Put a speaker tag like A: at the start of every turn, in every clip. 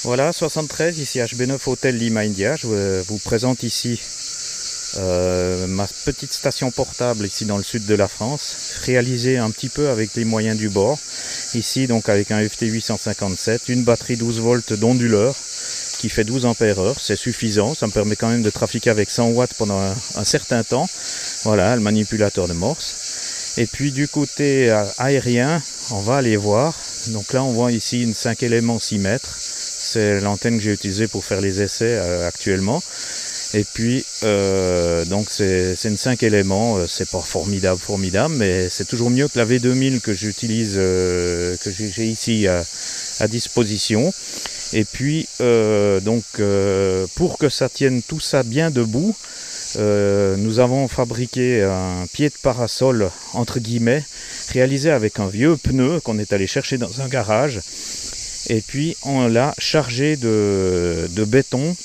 A: Voilà, 73, ici HB9 Hôtel Lima India. Je vous présente ici ma petite station portable ici dans le sud de la France, réalisée un petit peu avec les moyens du bord. Ici donc avec un FT 857, une batterie 12 volts d'onduleur qui fait 12 ampères-heure, c'est suffisant, ça me permet quand même de trafiquer avec 100 watts pendant un certain temps. Voilà, le manipulateur de Morse. Et puis du côté aérien, on va aller voir. Donc là on voit ici une 5 éléments 6 mètres. C'est l'antenne que j'ai utilisée pour faire les essais actuellement. Et puis donc c'est une 5 éléments, c'est pas formidable, mais c'est toujours mieux que la V2000 que j'utilise, que j'ai ici à disposition. Et puis pour que ça tienne tout ça bien debout, nous avons fabriqué un pied de parasol entre guillemets, réalisé avec un vieux pneu qu'on est allé chercher dans un garage. Et puis on l'a chargé de béton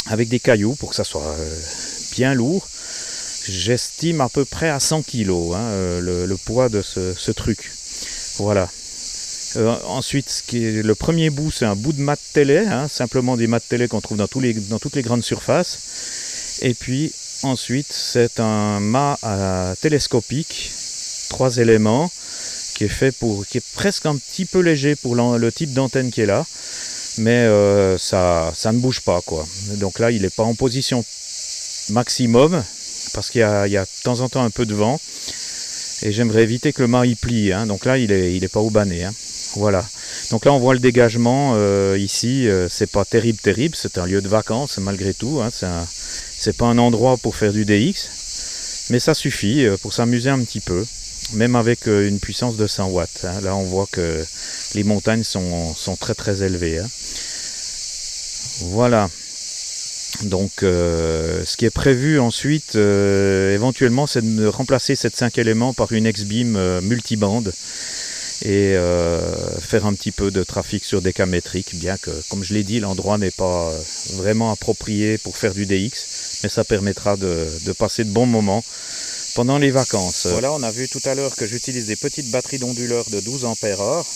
A: avec des cailloux pour que ça soit bien lourd. J'estime à peu près à 100 kg le poids de ce truc. Voilà. Ensuite, le premier bout, c'est un bout de mat télé, simplement des mats télé qu'on trouve dans toutes les grandes surfaces. Et puis ensuite, c'est un mât télescopique, 3 éléments, qui est presque un petit peu léger pour le type d'antenne qui est là, mais ça ne bouge pas, quoi. Donc là, il n'est pas en position maximum, parce qu'il y a de temps en temps un peu de vent, et j'aimerais éviter que le mât y plie, donc là, il est pas aubané, Voilà. Donc là, on voit le dégagement ici, c'est pas terrible, c'est un lieu de vacances malgré tout, c'est pas un endroit pour faire du DX, mais ça suffit pour s'amuser un petit peu. Même avec une puissance de 100 watts. Là, on voit que les montagnes sont très très élevées. Voilà. Donc, ce qui est prévu ensuite, éventuellement, c'est de remplacer cette 5 éléments par une X-Beam multibande et faire un petit peu de trafic sur des cas métriques, bien que, comme je l'ai dit, l'endroit n'est pas vraiment approprié pour faire du DX, mais ça permettra de passer de bons moments pendant les vacances. Voilà, on a vu tout à l'heure que j'utilise des petites batteries d'onduleurs de 12 ampères-heure.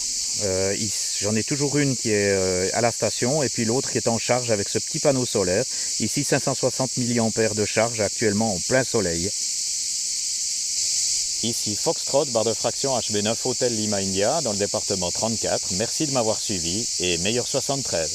A: J'en ai toujours une qui est à la station et puis l'autre qui est en charge avec ce petit panneau solaire. Ici 560 mAh de charge actuellement en plein soleil. Ici Foxtrot, barre de fraction HB9 Hôtel Lima India dans le département 34. Merci de m'avoir suivi et meilleur 73.